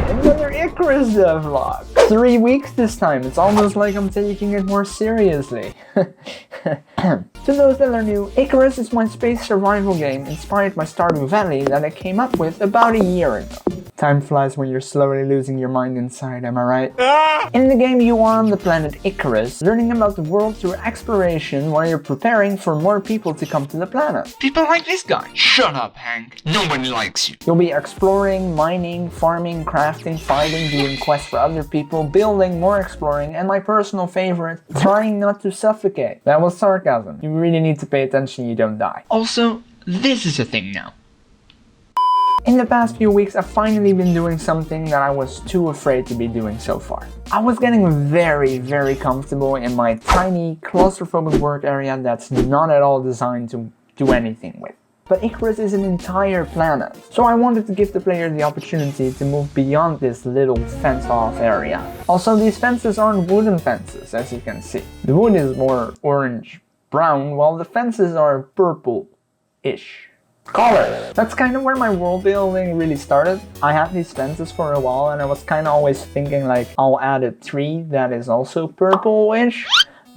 Another Ikarus Devlog. 3 weeks this time, it's almost like I'm taking it more seriously. To those that are new, Ikarus is my space survival game inspired by Stardew Valley that I came up with about a year ago. Time flies when you're slowly losing your mind inside, am I right? In the game you are on the planet Ikarus, learning about the world through exploration while you're preparing for more people to come to the planet. People like this guy. Shut up, Hank. Nobody likes you. You'll be exploring, mining, farming, crafting, fighting, doing quests for other people, building, more exploring, and my personal favorite, trying not to suffocate. That was sarcasm. You really need to pay attention you don't die. Also, this is a thing now. In the past few weeks, I've finally been doing something that I was too afraid to be doing so far. I was getting very comfortable in my tiny, claustrophobic work area that's not at all designed to do anything with. But Ikarus is an entire planet, so I wanted to give the player the opportunity to move beyond this little fenced-off area. Also, these fences aren't wooden fences, as you can see. The wood is more orange-brown, while the fences are purple-ish. Colors. That's kind of where my world building really started. I had these fences for a while and I was kind of always thinking like I'll add a tree that is also purple-ish.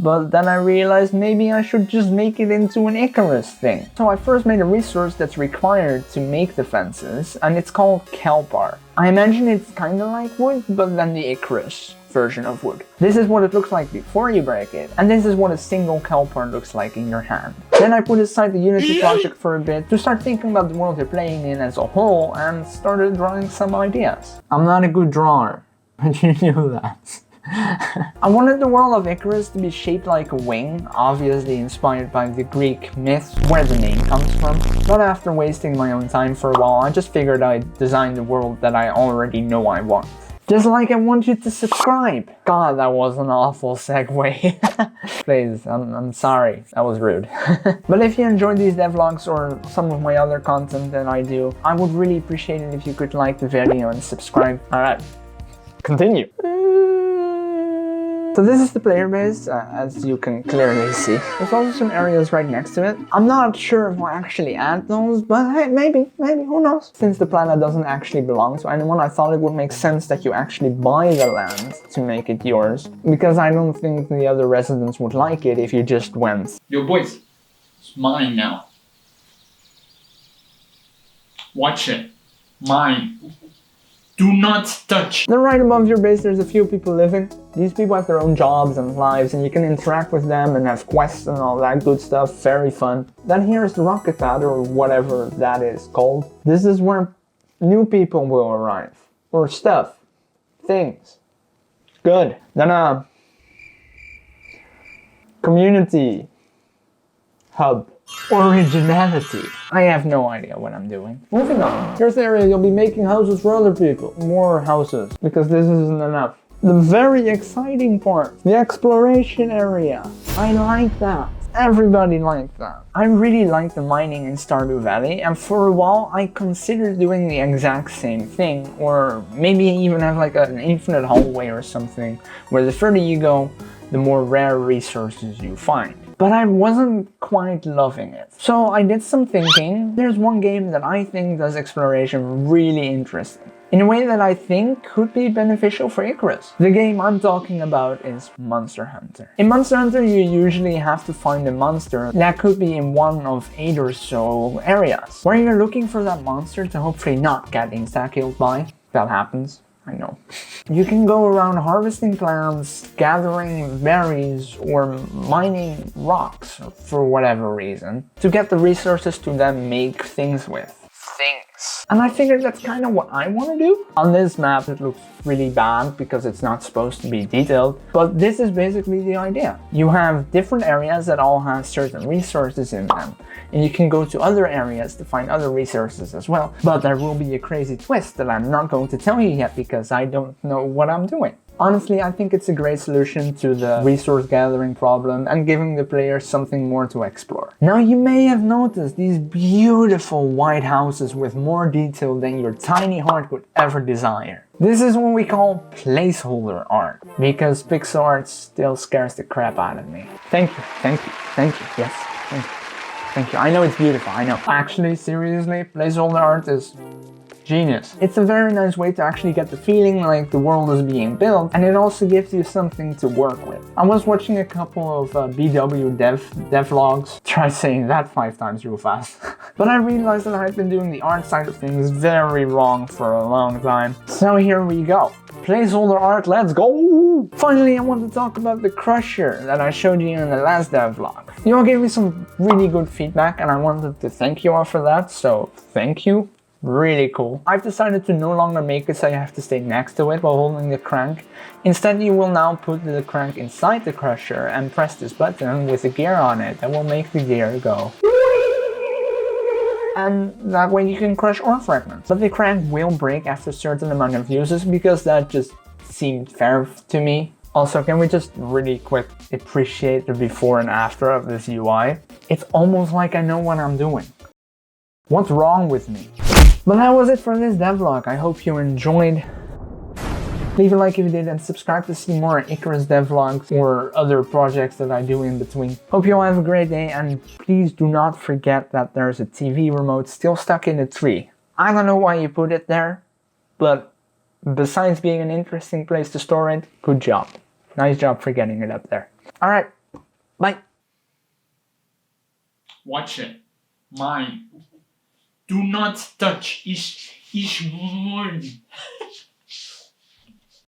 But then I realized maybe I should just make it into an Ikarus thing. So I first made a resource that's required to make the fences, and it's called kelp art. I imagine it's kind of like wood, but then the Ikarus version of wood. This is what it looks like before you break it, and this is what a single kelp art looks like in your hand. Then I put aside the Unity project for a bit to start thinking about the world you're playing in as a whole and started drawing some ideas. I'm not a good drawer, but you knew that. I wanted the world of Ikarus to be shaped like a wing, obviously inspired by the Greek myth where the name comes from. But after wasting my own time for a while, I just figured I'd design the world that I already know I want. Just like I want you to subscribe. God, that was an awful segue. Please, I'm sorry, that was rude. But if you enjoyed these devlogs or some of my other content that I do, I would really appreciate it if you could like the video and subscribe. Alright, continue. So this is the player base, as you can clearly see. There's also some areas right next to it. I'm not sure if I'll actually add those, but hey, maybe, who knows? Since the planet doesn't actually belong to anyone, I thought it would make sense that you actually buy the land to make it yours. Because I don't think the other residents would like it if you just went. Yo boys, it's mine now. Watch it. Mine. Do not touch. Then right above your base there's a few people living. These people have their own jobs and lives and you can interact with them and have quests and all that good stuff. Very fun. Then here's the rocket pad or whatever that is called. This is where new people will arrive. Or stuff. Things. Good. Then community hub. Originality. I have no idea what I'm doing. Moving on. Here's the area you'll be making houses for other people. More houses, because this isn't enough. The very exciting part. The exploration area. I like that. Everybody liked that. I really like the mining in Stardew Valley, and for a while I considered doing the exact same thing, or maybe even have like an infinite hallway or something, where the further you go, the more rare resources you find. But I wasn't quite loving it. So I did some thinking. There's one game that I think does exploration really interesting, in a way that I think could be beneficial for Ikarus. The game I'm talking about is Monster Hunter. In Monster Hunter you usually have to find a monster that could be in one of 8 or so areas, where you're looking for that monster to hopefully not get insta-killed by. That happens. I know. You can go around harvesting plants, gathering berries, or mining rocks for whatever reason to get the resources to then make things with. And I figured that's kind of what I want to do. On this map it looks really bad because it's not supposed to be detailed, but this is basically the idea. You have different areas that all have certain resources in them, and you can go to other areas to find other resources as well. But there will be a crazy twist that I'm not going to tell you yet because I don't know what I'm doing. Honestly, I think it's a great solution to the resource gathering problem and giving the player something more to explore. Now you may have noticed these beautiful white houses with more detail than your tiny heart could ever desire. This is what we call placeholder art, because pixel art still scares the crap out of me. Thank you, yes, thank you. I know it's beautiful, I know. Actually, seriously, placeholder art is Genius. It's a very nice way to actually get the feeling like the world is being built, and it also gives you something to work with. I was watching a couple of BWDev devlogs. Try saying that 5 times real fast. But I realized that I've been doing the art side of things very wrong for a long time. So here we go. Placeholder art, let's go! Finally, I want to talk about the crusher that I showed you in the last devlog. You all gave me some really good feedback and I wanted to thank you all for that, so thank you. Really cool. I've decided to no longer make it so you have to stay next to it while holding the crank. Instead, you will now put the crank inside the crusher and press this button with a gear on it that will make the gear go. And that way you can crush ore fragments. But the crank will break after a certain amount of uses because that just seemed fair to me. Also, can we just really quick appreciate the before and after of this UI? It's almost like I know what I'm doing. What's wrong with me? But that was it for this devlog. I hope you enjoyed. Leave a like if you did and subscribe to see more Ikarus Devlogs or other projects that I do in between. Hope you all have a great day and please do not forget that there's a TV remote still stuck in the tree. I don't know why you put it there, but besides being an interesting place to store it, good job. Nice job for getting it up there. Alright, bye. Watch it. Mine. Do not touch each word.